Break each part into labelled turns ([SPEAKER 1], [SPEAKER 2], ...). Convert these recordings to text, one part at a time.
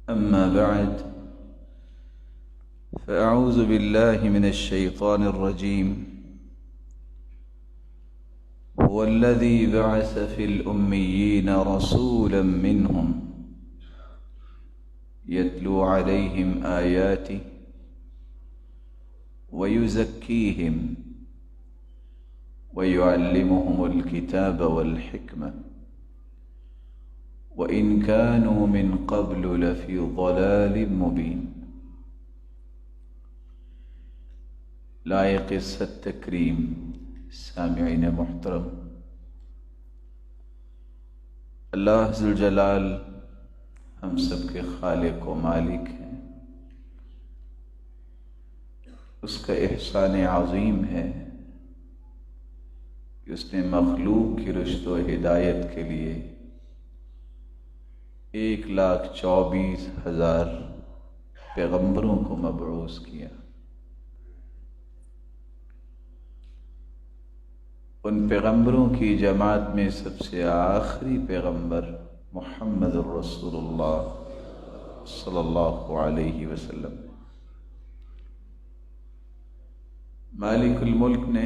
[SPEAKER 1] أما بعد فأعوذ بالله من الشيطان الرجيم. هو الذي بعث في الأميين رسولا منهم يتلو عليهم آياته ويزكيهم ويعلمهم الكتاب والحكمة وإن كانوا من قبل لفي ضلال مبين. لائق التکریم سامعین محترم، اللہ ذوالجلال ہم سب کے خالق و مالک ہیں. اس کا احسان عظیم ہے کہ اس نے مخلوق کی رشد و ہدایت کے لیے 1,24,000 پیغمبروں کو مبعوث کیا. ان پیغمبروں کی جماعت میں سب سے آخری پیغمبر محمد الرسول اللہ صلی اللہ علیہ وسلم. مالک الملک نے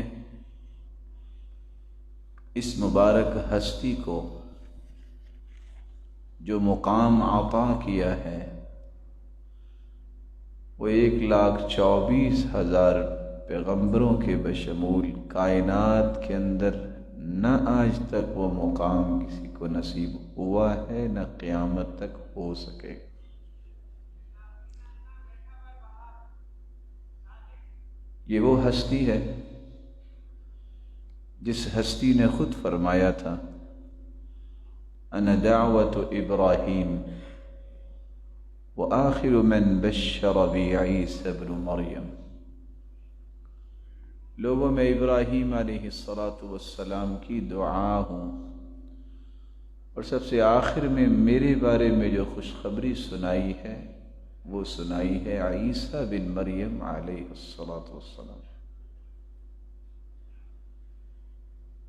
[SPEAKER 1] اس مبارک ہستی کو جو مقام عطا کیا ہے وہ 1,24,000 پیغمبروں کے بشمول کائنات کے اندر نہ آج تک وہ مقام کسی کو نصیب ہوا ہے نہ قیامت تک ہو سکے. یہ وہ ہستی ہے جس ہستی نے خود فرمایا تھا انا دعوت ابراہیم وآخر من بشر بی عیسی ابن مریم. لوگوں میں ابراہیم علیہ السلام کی دعا ہوں اور سب سے آخر میں میرے بارے میں جو خوشخبری سنائی ہے وہ سنائی ہے عیسی بن مریم علیہ السلام.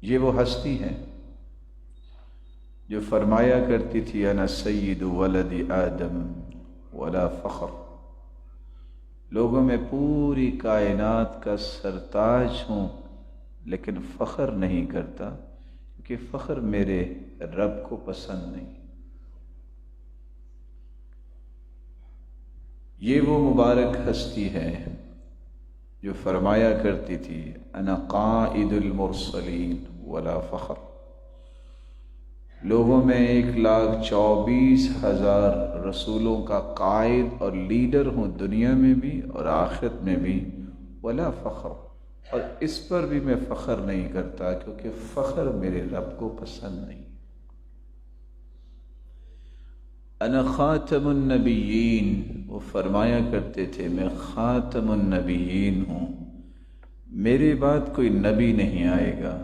[SPEAKER 1] یہ وہ ہستی ہے جو فرمایا کرتی تھی انا سید ولد آدم ولا فخر. لوگوں میں پوری کائنات کا سرتاج ہوں لیکن فخر نہیں کرتا کیونکہ فخر میرے رب کو پسند نہیں. یہ وہ مبارک ہستی ہے جو فرمایا کرتی تھی انا قائد المرسلین ولا فخر. لوگوں میں 1,24,000 رسولوں کا قائد اور لیڈر ہوں دنیا میں بھی اور آخرت میں بھی ولا فخر. اور اس پر بھی میں فخر نہیں کرتا کیونکہ فخر میرے رب کو پسند نہیں. انا خاتم النبیین. وہ فرمایا کرتے تھے میں خاتم النبیین ہوں، میرے بعد کوئی نبی نہیں آئے گا.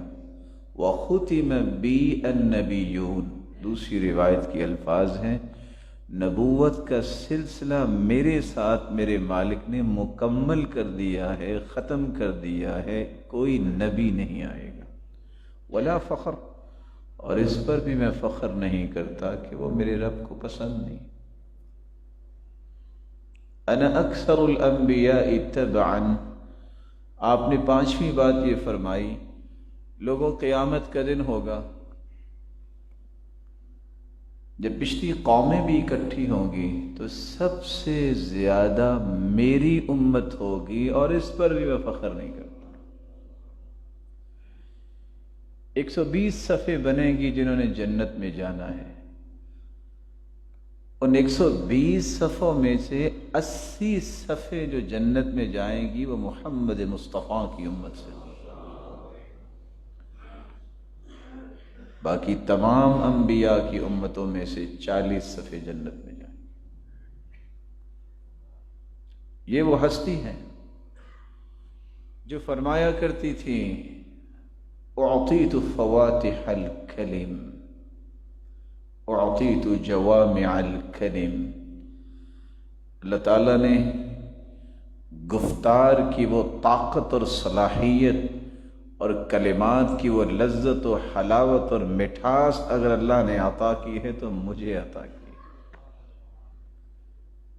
[SPEAKER 1] وختم بی النبیون. دوسری روایت کی الفاظ ہیں نبوت کا سلسلہ میرے ساتھ میرے مالک نے مکمل کر دیا ہے، ختم کر دیا ہے، کوئی نبی نہیں آئے گا. ولا فخر. اور اس پر بھی میں فخر نہیں کرتا کہ وہ میرے رب کو پسند نہیں. انا اکثر الانبیاء تبعا. آپ نے 5ویں بات یہ فرمائی لوگوں قیامت کا دن ہوگا جب پچھلی قومیں بھی اکٹھی ہوں گی تو سب سے زیادہ میری امت ہوگی اور اس پر بھی میں فخر نہیں کرتا. 120 صفیں بنیں گی جنہوں نے جنت میں جانا ہے. ان 120 صفوں میں سے 80 صفیں جو جنت میں جائیں گی وہ محمد مصطفیٰ کی امت سے. باقی تمام انبیاء کی امتوں میں سے 40 صفیں جنت میں جائیں. یہ وہ ہستی ہے جو فرمایا کرتی تھی اعطیت فواتح الکلم اعطیت جوامع الکلم. اللہ تعالیٰ نے گفتار کی وہ طاقت اور صلاحیت اور کلمات کی وہ لذت و حلاوت اور مٹھاس اگر اللہ نے عطا کی ہے تو مجھے عطا کی.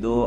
[SPEAKER 1] 2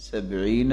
[SPEAKER 1] 70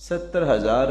[SPEAKER 1] 70,000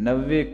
[SPEAKER 1] 90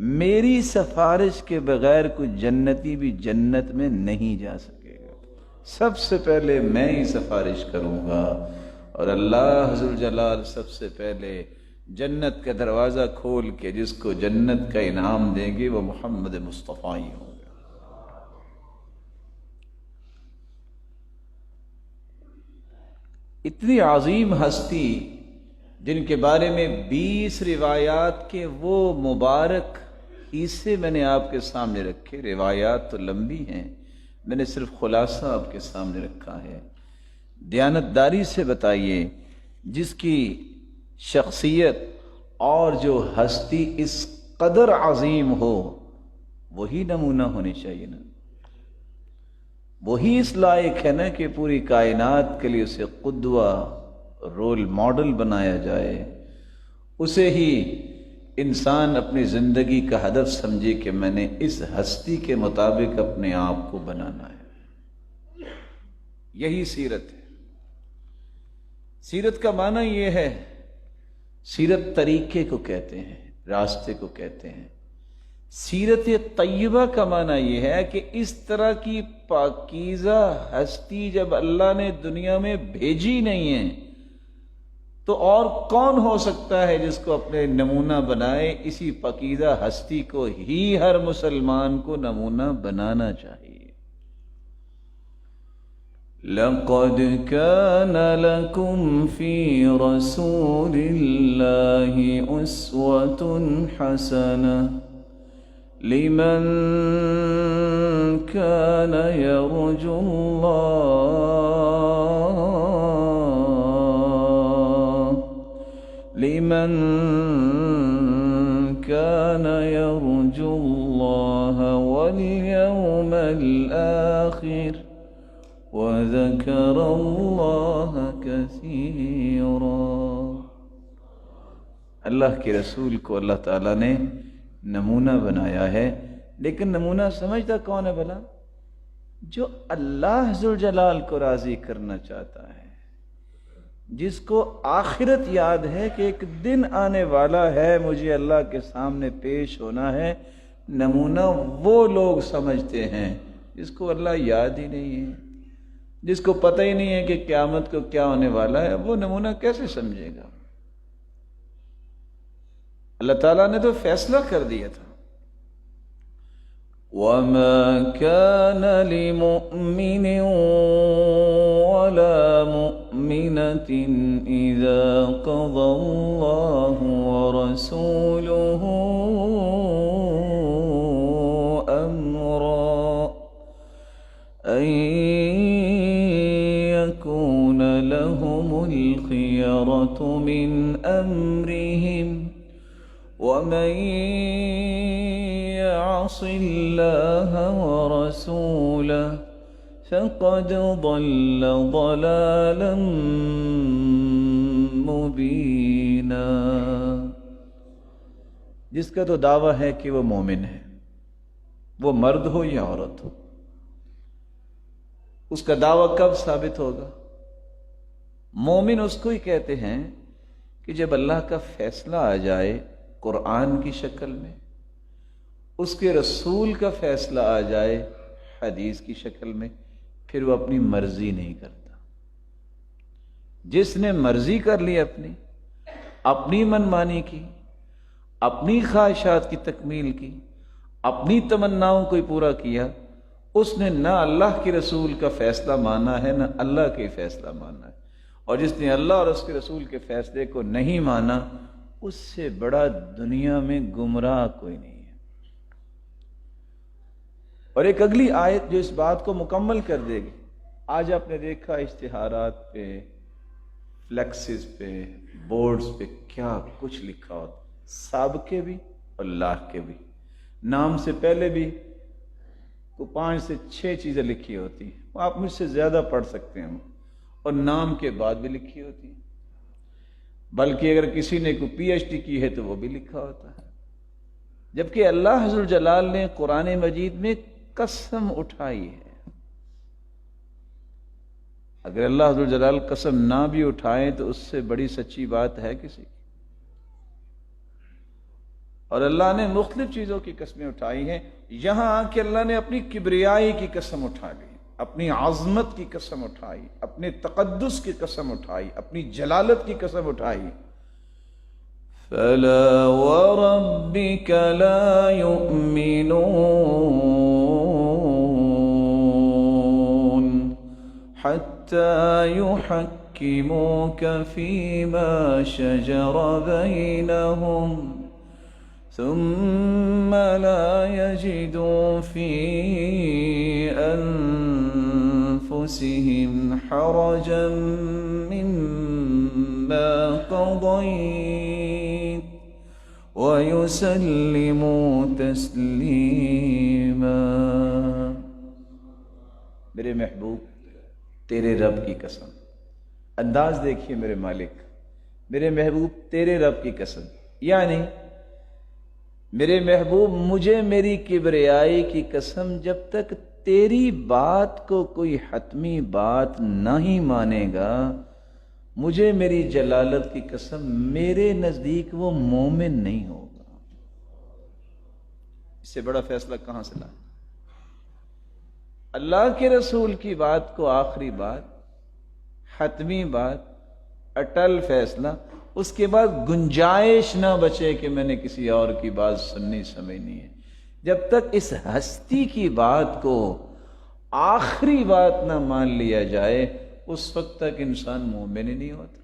[SPEAKER 1] میری سفارش کے بغیر کوئی جنتی بھی جنت میں نہیں جا سکے گا، سب سے پہلے میں ہی سفارش کروں گا، اور اللہ ذوالجلال سب سے پہلے جنت کا دروازہ کھول کے جس کو جنت کا انعام دیں گے وہ محمد مصطفیٰ ہی ہوگا۔ اتنی عظیم ہستی جن کے بارے میں 20 روایات کے وہ مبارک حصے میں نے آپ کے سامنے رکھے۔ روایات تو لمبی ہیں، میں نے صرف خلاصہ آپ کے سامنے رکھا ہے۔ دیانتداری سے بتائیے، جس کی شخصیت اور جو ہستی اس قدر عظیم ہو وہی نمونہ ہونی چاہیے نا، وہی اس لائق ہے نا کہ پوری کائنات کے لیے اسے قدوہ رول ماڈل بنایا جائے، اسے ہی انسان اپنی زندگی کا ہدف سمجھے کہ میں نے اس ہستی کے مطابق اپنے آپ کو بنانا ہے۔ یہی سیرت ہے۔ سیرت کا معنی یہ ہے، سیرت طریقے کو کہتے ہیں، راستے کو کہتے ہیں۔ سیرت طیبہ کا معنی یہ ہے کہ اس طرح کی پاکیزہ ہستی جب اللہ نے دنیا میں بھیجی نہیں ہے تو اور کون ہو سکتا ہے جس کو اپنے نمونہ بنائے؟ اسی پاکیزہ ہستی کو ہی ہر مسلمان کو نمونہ بنانا چاہیے۔ لَقَدْ كَانَ لَكُمْ فِي رَسُولِ اللَّهِ أُسْوَةٌ حَسَنَةٌ لمن كان يرجو الله واليوم الآخر وذكر الله كثيرا۔ اللہ کے رسول کو اللہ تعالیٰ نے نمونہ بنایا ہے، لیکن نمونہ سمجھتا کون ہے بھلا؟ جو اللہ ذوالجلال کو راضی کرنا چاہتا ہے، جس کو آخرت یاد ہے کہ ایک دن آنے والا ہے، مجھے اللہ کے سامنے پیش ہونا ہے۔ نمونہ وہ لوگ سمجھتے ہیں جس کو اللہ یاد ہی نہیں ہے، جس کو پتہ ہی نہیں ہے کہ قیامت کو کیا ہونے والا ہے، وہ نمونہ کیسے سمجھے گا؟ اللہ تعالیٰ نے تو فیصلہ کر دیا تھا، وَمَا كَانَ لِمُؤْمِنٍ وَلَا مُؤْمِنَةٍ إِذَا قَضَى اللَّهُ وَرَسُولُهُ أَمْرًا أَن يَكُونَ لَهُمُ الْخِيَرَةُ مِنْ أَمْرِهِمْ وَمَن يَعْصِ اللَّهَ وَرَسُولَهُ فَقَدْ ضَلَّ ضَلَالًا مُبِينًا۔ جس کا تو دعویٰ ہے کہ وہ مومن ہے، وہ مرد ہو یا عورت ہو، اس کا دعویٰ کب ثابت ہوگا؟ مومن اس کو ہی کہتے ہیں کہ جب اللہ کا فیصلہ آ جائے قرآن کی شکل میں، اس کے رسول کا فیصلہ آ جائے حدیث کی شکل میں، پھر وہ اپنی مرضی نہیں کرتا۔ جس نے مرضی کر لی اپنی منمانی کی، اپنی خواہشات کی تکمیل کی، اپنی تمناؤں کو پورا کیا، اس نے نہ اللہ کے رسول کا فیصلہ مانا ہے نہ اللہ کے فیصلہ مانا ہے۔ اور جس نے اللہ اور اس کے رسول کے فیصلے کو نہیں مانا، اس سے بڑا دنیا میں گمراہ کوئی نہیں ہے۔ اور ایک اگلی آیت جو اس بات کو مکمل کر دے گی، آج آپ نے دیکھا اشتہارات پہ، فلیکسز پہ، بورڈز پہ کیا کچھ لکھا ہوتا، سابقے بھی اور لاحقے بھی، نام سے پہلے بھی 5 سے 6 چیزیں لکھی ہوتی ہیں، وہ آپ مجھ سے زیادہ پڑھ سکتے ہیں، اور نام کے بعد بھی لکھی ہوتی ہیں، بلکہ اگر کسی نے کوئی پی ایچ ڈی کی ہے تو وہ بھی لکھا ہوتا ہے۔ جبکہ اللہ ذوالجلال نے قرآن مجید میں قسم اٹھائی ہے، اگر اللہ ذوالجلال قسم نہ بھی اٹھائیں تو اس سے بڑی سچی بات ہے کسی کی؟ اور اللہ نے مختلف چیزوں کی قسمیں اٹھائی ہیں. یہاں آ کے اللہ نے اپنی کبریائی کی قسم اٹھا لی، اپنی عظمت کی قسم اٹھائی، اپنے تقدس کی قسم اٹھائی، اپنی جلالت کی قسم اٹھائی. فَلَا وَرَبِّكَ لَا يُؤْمِنُونَ حَتَّى يُحَكِّمُوكَ فِيمَا شَجَرَ بَيْنَهُمْ ثم لا يجدوا في أنفسهم حرجا مما قضيت ويسلموا تسليما. میرے محبوب تیرے رب کی قسم، انداز دیکھیے میرے مالک، میرے محبوب تیرے رب کی قسم، یعنی میرے محبوب مجھے میری کبریائی کی قسم، جب تک تیری بات کو کوئی حتمی بات نہیں مانے گا، مجھے میری جلالت کی قسم، میرے نزدیک وہ مومن نہیں ہوگا. اس سے بڑا فیصلہ کہاں سے لائیں؟ اللہ کے رسول کی بات کو آخری بات، حتمی بات، اٹل فیصلہ، اس کے بعد گنجائش نہ بچے کہ میں نے کسی اور کی بات سننی سمجھنی ہے. جب تک اس ہستی کی بات کو آخری بات نہ مان لیا جائے، اس وقت تک انسان مومن ہی نہیں ہوتا.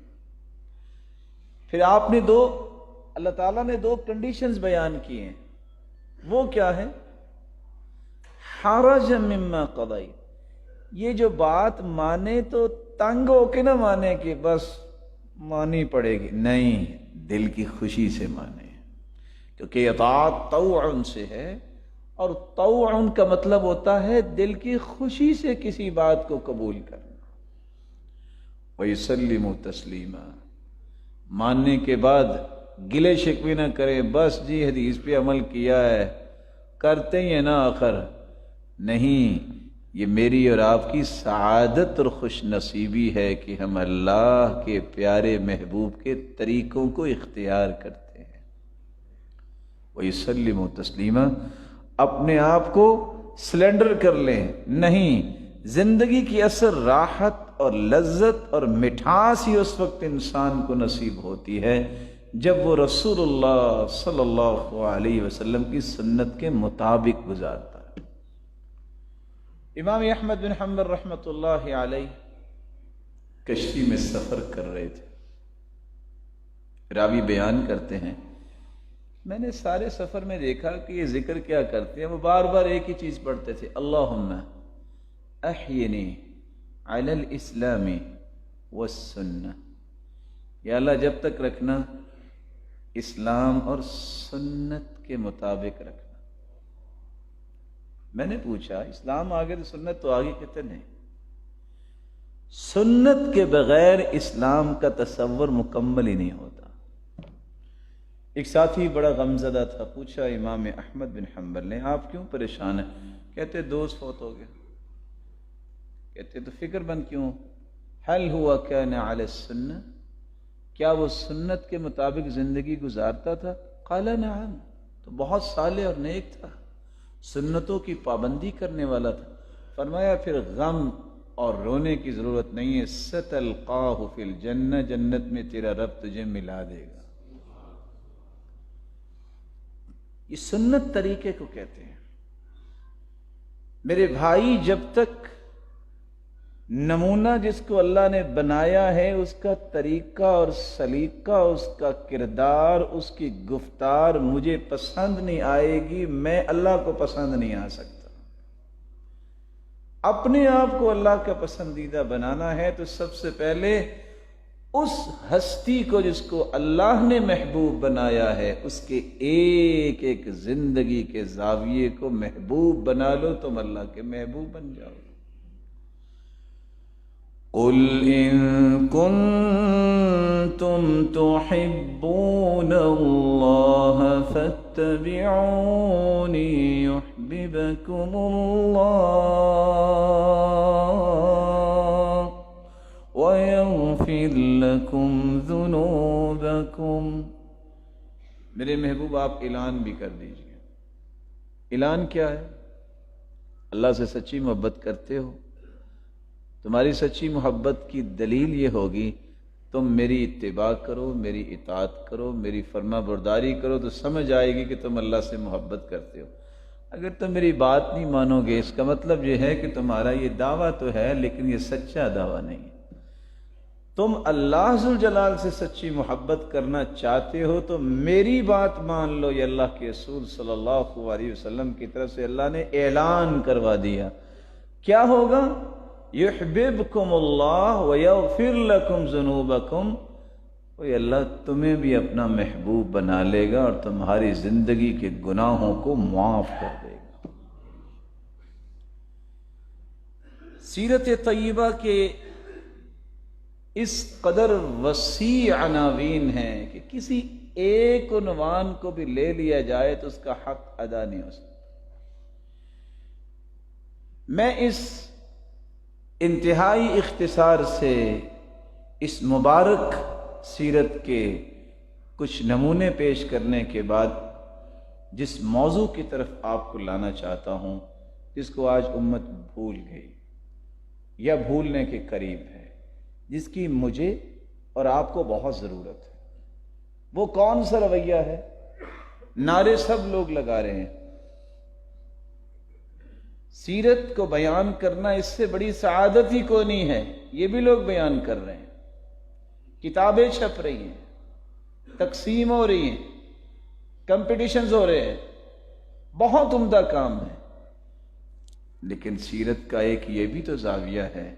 [SPEAKER 1] پھر آپ نے اللہ تعالیٰ نے دو کنڈیشنز بیان کی ہیں. وہ کیا ہے؟ حرج مما قضیت، یہ جو بات مانے تو تنگ ہو کے نہ مانے کہ بس مانی پڑے گی، نہیں، دل کی خوشی سے مانے، کیونکہ اطاعت طوعن سے ہے، اور طوعن کا مطلب ہوتا ہے دل کی خوشی سے کسی بات کو قبول کرنا. وَيُسَلِّمُ تَسْلِيمًا، ماننے کے بعد گلے شکوے نہ کریں، بس جی حدیث پہ عمل کیا ہے، کرتے ہی ہیں نا آخر. نہیں، یہ میری اور آپ کی سعادت اور خوش نصیبی ہے کہ ہم اللہ کے پیارے محبوب کے طریقوں کو اختیار کرتے ہیں. وَيُسَلِّمُ تَسْلِيمًا، اپنے آپ کو سلنڈر کر لیں. نہیں، زندگی کی اثر راحت اور لذت اور مٹھاس ہی اس وقت انسان کو نصیب ہوتی ہے جب وہ رسول اللہ صلی اللہ علیہ وسلم کی سنت کے مطابق گزارتا ہے. امام احمد بن حنبل رحمۃ اللہ علیہ کشتی میں سفر کر رہے تھے. راوی بیان کرتے ہیں میں نے سارے سفر میں دیکھا کہ یہ ذکر کیا کرتے ہیں، وہ بار بار ایک ہی چیز پڑھتے تھے، اللہم احینی علی الاسلام والسنہ. یا اللہ جب تک رکھنا اسلام اور سنت کے مطابق رکھنا. میں نے پوچھا اسلام آگے تو سنت تو آگے، کہتے نہیں، سنت کے بغیر اسلام کا تصور مکمل ہی نہیں ہوتا. ایک ساتھی بڑا غمزدہ تھا، پوچھا امام احمد بن حنبل نے آپ کیوں پریشان ہیں؟ کہتے دوست فوت ہو گیا. کہتے تو فکر مند کیوں؟ حل ہوا کان علی السنہ، کیا وہ سنت کے مطابق زندگی گزارتا تھا؟ قال نعم، تو بہت صالح اور نیک تھا، سنتوں کی پابندی کرنے والا تھا. فرمایا پھر غم اور رونے کی ضرورت نہیں ہے، ستلقاہ فی الجنہ، جنت میں تیرا رب تجھے ملا دے گا. یہ سنت طریقے کو کہتے ہیں. میرے بھائی جب تک نمونہ جس کو اللہ نے بنایا ہے اس کا طریقہ اور سلیقہ، اس کا کردار، اس کی گفتار مجھے پسند نہیں آئے گی، میں اللہ کو پسند نہیں آ سکتا. اپنے آپ کو اللہ کا پسندیدہ بنانا ہے تو سب سے پہلے اس ہستی کو جس کو اللہ نے محبوب بنایا ہے اس کے ایک ایک زندگی کے زاویے کو محبوب بنا لو، تم اللہ کے محبوب بن جاؤ. قل ان کنتم تحبون اللہ فاتبعونی یحببکم اللہ وَيَغْفِرْ لَكُمْ ذُنُوبَكُمْ. میرے محبوب آپ اعلان بھی کر دیجئے۔ اعلان کیا ہے؟ اللہ سے سچی محبت کرتے ہو؟ تمہاری سچی محبت کی دلیل یہ ہوگی تم میری اتباع کرو، میری اطاعت کرو، میری فرما برداری کرو، تو سمجھ آئے گی کہ تم اللہ سے محبت کرتے ہو۔ اگر تم میری بات نہیں مانو گے، اس کا مطلب یہ ہے کہ تمہارا یہ دعویٰ تو ہے لیکن یہ سچا دعویٰ نہیں ہے۔ تم اللہ ذوالجلال سے سچی محبت کرنا چاہتے ہو تو میری بات مان لو۔ یہ اللہ کے رسول صلی اللہ علیہ وسلم کی طرف سے اللہ نے اعلان کروا دیا۔ کیا ہوگا؟ یحببکم اللہ ویغفر لکم ذنوبکم، وہ اللہ تمہیں بھی اپنا محبوب بنا لے گا اور تمہاری زندگی کے گناہوں کو معاف کر دے گا۔ سیرت طیبہ کے اس قدر وسیع عناوین ہیں کہ کسی ایک عنوان کو بھی لے لیا جائے تو اس کا حق ادا نہیں ہو سکتا۔ میں اس انتہائی اختصار سے اس مبارک سیرت کے کچھ نمونے پیش کرنے کے بعد جس موضوع کی طرف آپ کو لانا چاہتا ہوں، جس کو آج امت بھول گئی یا بھولنے کے قریب ہے، جس کی مجھے اور آپ کو بہت ضرورت ہے، وہ کون سا رویہ ہے؟ نعرے سب لوگ لگا رہے ہیں، سیرت کو بیان کرنا اس سے بڑی سعادت ہی کوئی نہیں ہے، یہ بھی لوگ بیان کر رہے ہیں، کتابیں چھپ رہی ہیں، تقسیم ہو رہی ہیں، کمپٹیشنز ہو رہے ہیں، بہت عمدہ کام ہے۔ لیکن سیرت کا ایک یہ بھی تو زاویہ ہے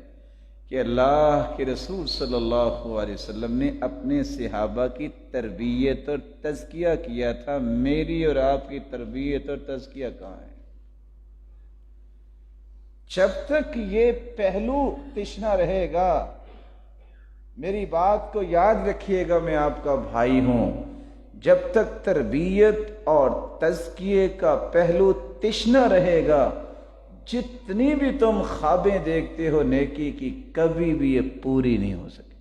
[SPEAKER 1] کہ اللہ کے رسول صلی اللہ علیہ وسلم نے اپنے صحابہ کی تربیت اور تزکیہ کیا تھا۔ میری اور آپ کی تربیت اور تزکیہ کہاں ہے؟ جب تک یہ پہلو تشنا رہے گا، میری بات کو یاد رکھیے گا، میں آپ کا بھائی ہوں، جب تک تربیت اور تزکیے کا پہلو تشنا رہے گا، جتنی بھی تم خوابیں دیکھتے ہو نیکی کی، کبھی بھی یہ پوری نہیں ہو سکی۔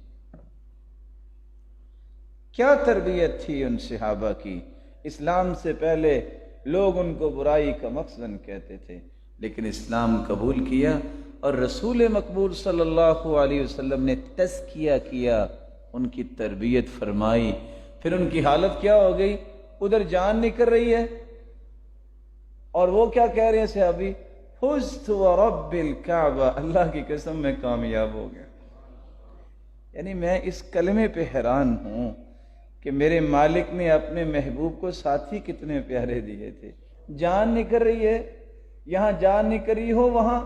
[SPEAKER 1] کیا تربیت تھی ان صحابہ کی؟ اسلام سے پہلے لوگ ان کو برائی کا مخزن کہتے تھے، لیکن اسلام قبول کیا اور رسول مقبول صلی اللہ علیہ وسلم نے تزکیہ کیا، ان کی تربیت فرمائی، پھر ان کی حالت کیا ہو گئی؟ ادھر جان نکل رہی ہے اور وہ کیا کہہ رہے ہیں صحابی؟ فزت ورب الکعبہ، اللہ کی قسم میں کامیاب ہو گیا۔ یعنی میں اس کلمے پہ حیران ہوں کہ میرے مالک نے اپنے محبوب کو ساتھی کتنے پیارے دیے تھے۔ جان نکل رہی ہے، یہاں جان نکلی ہو وہاں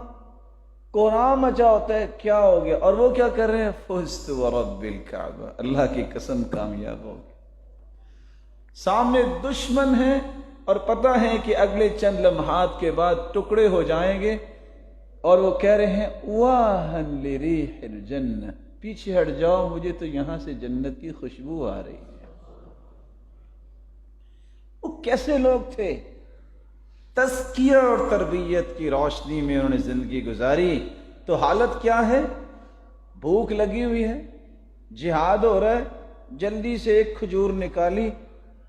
[SPEAKER 1] قرآن مچا ہوتا ہے، کیا ہو گیا؟ اور وہ کیا کر رہے ہیں؟ فزت ورب الکعبہ، اللہ کی قسم کامیاب ہو گیا۔ سامنے دشمن ہیں اور پتہ ہے کہ اگلے چند لمحات کے بعد ٹکڑے ہو جائیں گے، اور وہ کہہ رہے ہیں واہن لریح الجنہ، پیچھے ہٹ جاؤ، مجھے تو یہاں سے جنت کی خوشبو آ رہی ہے۔ وہ کیسے لوگ تھے؟ تزکیہ اور تربیت کی روشنی میں انہوں نے زندگی گزاری۔ تو حالت کیا ہے؟ بھوک لگی ہوئی ہے، جہاد ہو رہا ہے، جلدی سے ایک کھجور نکالی،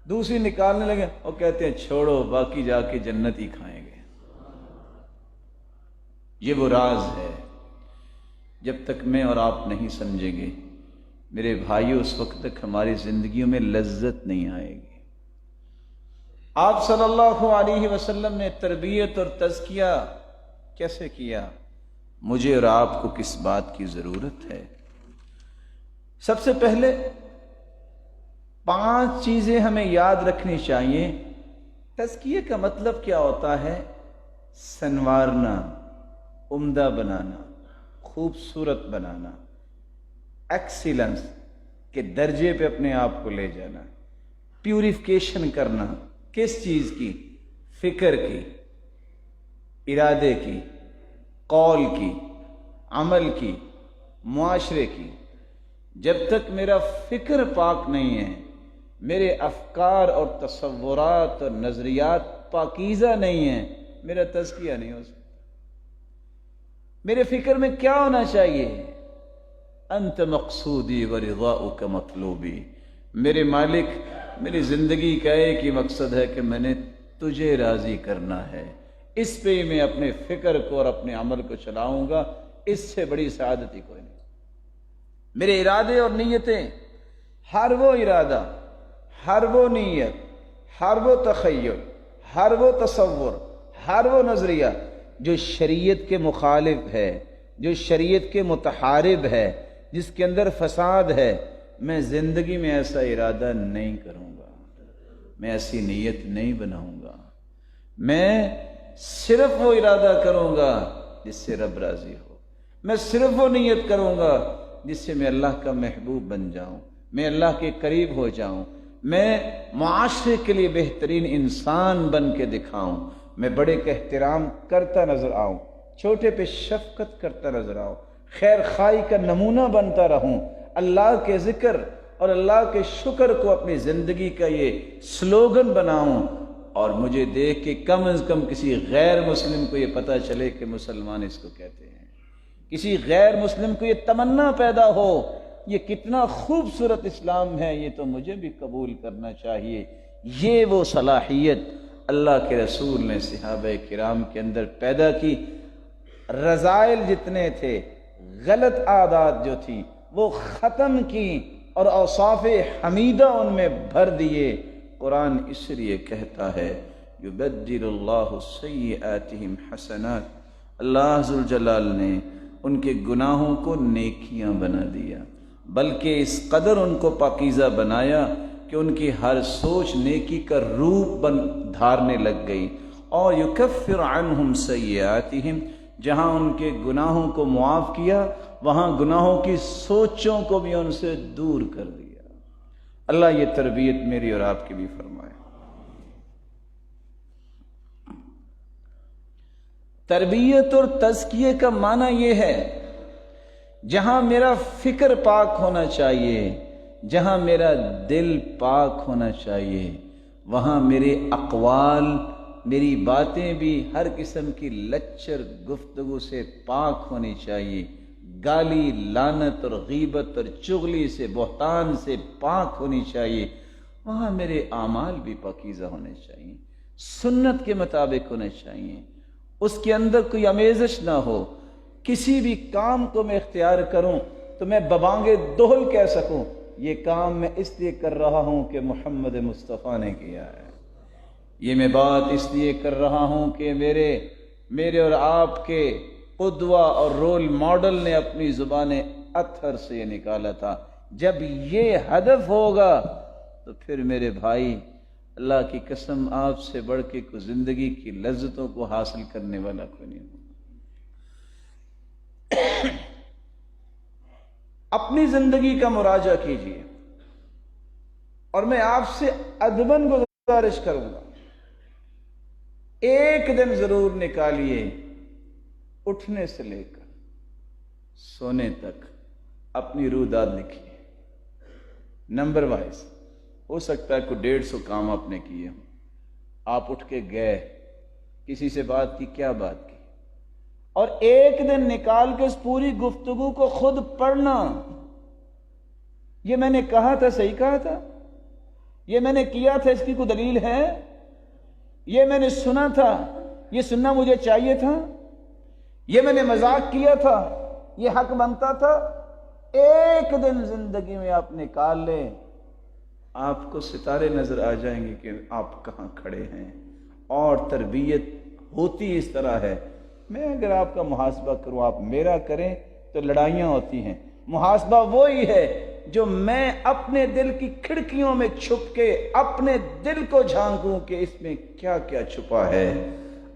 [SPEAKER 1] دوسری نکالنے لگے اور کہتے ہیں چھوڑو، باقی جا کے جنت ہی کھائیں گے۔ یہ وہ راز ہے، جب تک میں اور آپ نہیں سمجھیں گے میرے بھائیو، اس وقت تک ہماری زندگیوں میں لذت نہیں آئے گی۔ آپ صلی اللہ علیہ وسلم نے تربیت اور تزکیہ کیسے کیا؟ مجھے اور آپ کو کس بات کی ضرورت ہے؟ سب سے پہلے 5 چیزیں ہمیں یاد رکھنی چاہیے۔ تزکیہ کا مطلب کیا ہوتا ہے؟ سنوارنا، عمدہ بنانا، خوبصورت بنانا، ایکسیلنس کے درجے پہ اپنے آپ کو لے جانا، پیوریفیکیشن کرنا۔ کس چیز کی؟ فکر کی، ارادے کی، قول کی، عمل کی، معاشرے کی۔ جب تک میرا فکر پاک نہیں ہے، میرے افکار اور تصورات اور نظریات پاکیزہ نہیں ہیں، میرا تزکیہ نہیں ہو سکتا۔ میرے فکر میں کیا ہونا چاہیے؟ انت مقصودی ورضاؤک مطلوبی، میرے مالک میری زندگی کا ایک ہی مقصد ہے کہ میں نے تجھے راضی کرنا ہے، اس پہ ہی میں اپنے فکر کو اور اپنے عمل کو چلاؤں گا، اس سے بڑی سعادت ہی کوئی نہیں۔ میرے ارادے اور نیتیں، ہر وہ ارادہ، ہر وہ نیت، ہر وہ تخیل، ہر وہ تصور، ہر وہ نظریہ جو شریعت کے مخالف ہے، جو شریعت کے متحارب ہے، جس کے اندر فساد ہے، میں زندگی میں ایسا ارادہ نہیں کروں گا، میں ایسی نیت نہیں بناؤں گا۔ میں صرف وہ ارادہ کروں گا جس سے رب راضی ہو، میں صرف وہ نیت کروں گا جس سے میں اللہ کا محبوب بن جاؤں، میں اللہ کے قریب ہو جاؤں، میں معاشرے کے لیے بہترین انسان بن کے دکھاؤں، میں بڑے کا احترام کرتا نظر آؤں، چھوٹے پہ شفقت کرتا نظر آؤں، خیر خواہی کا نمونہ بنتا رہوں، اللہ کے ذکر اور اللہ کے شکر کو اپنی زندگی کا یہ سلوگن بناؤں، اور مجھے دیکھ کے کم از کم کسی غیر مسلم کو یہ پتہ چلے کہ مسلمان اس کو کہتے ہیں، کسی غیر مسلم کو یہ تمنا پیدا ہو یہ کتنا خوبصورت اسلام ہے، یہ تو مجھے بھی قبول کرنا چاہیے۔ یہ وہ صلاحیت اللہ کے رسول نے صحابہ کرام کے اندر پیدا کی۔ رذائل جتنے تھے، غلط عادات جو تھی وہ ختم کی اور اوصاف حمیدہ ان میں بھر دیے۔ قرآن اس لیے کہتا ہے یبدل اللہ سیئاتہم حسنات، اللہ ذوالجلال نے ان کے گناہوں کو نیکیاں بنا دیا، بلکہ اس قدر ان کو پاکیزہ بنایا کہ ان کی ہر سوچ نیکی کا روپ دھارنے لگ گئی۔ اور یکفر عنہم سیئاتہم، جہاں ان کے گناہوں کو معاف کیا وہاں گناہوں کی سوچوں کو بھی ان سے دور کر دیا۔ اللہ یہ تربیت میری اور آپ کی بھی فرمائے۔ تربیت اور تزکیے کا معنی یہ ہے جہاں میرا فکر پاک ہونا چاہیے، جہاں میرا دل پاک ہونا چاہیے، وہاں میرے اقوال، میری باتیں بھی ہر قسم کی لچر گفتگو سے پاک ہونی چاہیے، گالی، لعنت اور غیبت اور چغلی سے، بہتان سے پاک ہونی چاہیے۔ وہاں میرے اعمال بھی پاکیزہ ہونے چاہیے، سنت کے مطابق ہونے چاہیے، اس کے اندر کوئی آمیزش نہ ہو۔ کسی بھی کام کو میں اختیار کروں تو میں ببانگ دہل کہہ سکوں یہ کام میں اس لیے کر رہا ہوں کہ محمد مصطفیٰ نے کیا ہے، یہ میں بات اس لیے کر رہا ہوں کہ میرے اور آپ کے قدوہ اور رول ماڈل نے اپنی زبان اطہر سے یہ نکالا تھا۔ جب یہ ہدف ہوگا تو پھر میرے بھائی اللہ کی قسم آپ سے بڑھ کے کوئی زندگی کی لذتوں کو حاصل کرنے والا کوئی نہیں ہوگا۔ اپنی زندگی کا مراجعہ کیجیے، اور میں آپ سے ادباً گزارش کروں گا ایک دن ضرور نکالیے اٹھنے سے لے کر سونے تک اپنی رویداد لکھیے، نمبر وائز۔ ہو سکتا ہے کوئی 150 کام آپ نے کیے ہوں، آپ اٹھ کے گئے، کسی سے بات کی، کیا بات کی، اور ایک دن نکال کے اس پوری گفتگو کو خود پڑھنا۔ یہ میں نے کہا تھا، صحیح کہا تھا؟ یہ میں نے کیا تھا، اس کی کوئی دلیل ہے؟ یہ میں نے سنا تھا، یہ سننا مجھے چاہیے تھا؟ یہ میں نے مذاق کیا تھا، یہ حق بنتا تھا؟ ایک دن زندگی میں آپ نکال لیں، آپ کو ستارے نظر آ جائیں گے کہ آپ کہاں کھڑے ہیں۔ اور تربیت ہوتی اس طرح ہے، میں اگر آپ کا محاسبہ کروں، آپ میرا کریں تو لڑائیاں ہوتی ہیں۔ محاسبہ وہی ہے جو میں اپنے دل کی کھڑکیوں میں چھپ کے اپنے دل کو جھانکوں کہ اس میں کیا کیا چھپا ہے۔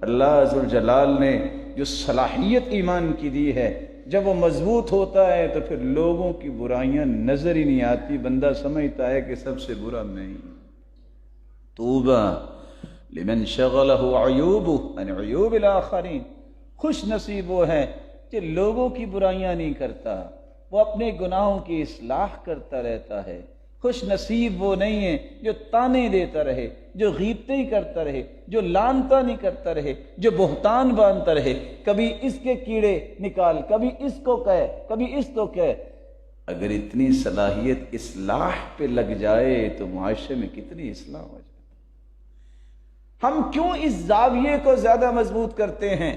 [SPEAKER 1] اللہ ذوالجلال نے جو صلاحیت ایمان کی دی ہے، جب وہ مضبوط ہوتا ہے تو پھر لوگوں کی برائیاں نظر ہی نہیں آتی، بندہ سمجھتا ہے کہ سب سے برا میں ہی۔ طوبیٰ لمن شغلہ عیوبہ عن عیوب الآخرین، خوش نصیب وہ ہے کہ لوگوں کی برائیاں نہیں کرتا، وہ اپنے گناہوں کی اصلاح کرتا رہتا ہے۔ خوش نصیب وہ نہیں ہے جو تانے دیتا رہے، جو غیبتیں کرتا رہے، جو لانتا نہیں کرتا رہے، جو بہتان باندھتا رہے، کبھی اس کے کیڑے نکال، کبھی اس کو کہے، کبھی اس کو کہے۔ اگر اتنی صلاحیت اصلاح پہ لگ جائے تو معاشرے میں کتنی اصلاح ہو جائے۔ ہم کیوں اس زاویے کو زیادہ مضبوط کرتے ہیں؟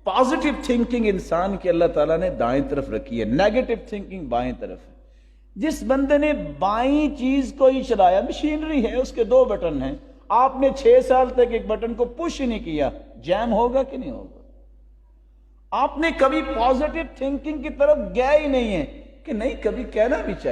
[SPEAKER 1] پازیٹیو تھنکنگ انسان کی اللہ تعالیٰ نے دائیں طرف رکھی ہے، نیگیٹو تھنکنگ بائیں طرف ہے۔ جس بندے نے بائیں چیز کو ہی چلایا، مشینری ہے، اس کے 2 بٹن ہیں، آپ نے 6 سال تک ایک بٹن کو پش ہی نہیں کیا، جیم ہوگا کہ نہیں ہوگا؟ آپ نے کبھی پازیٹیو تھنکنگ کی طرف گئے ہی نہیں ہے کہ نہیں، کبھی کہنا بھی چاہیے۔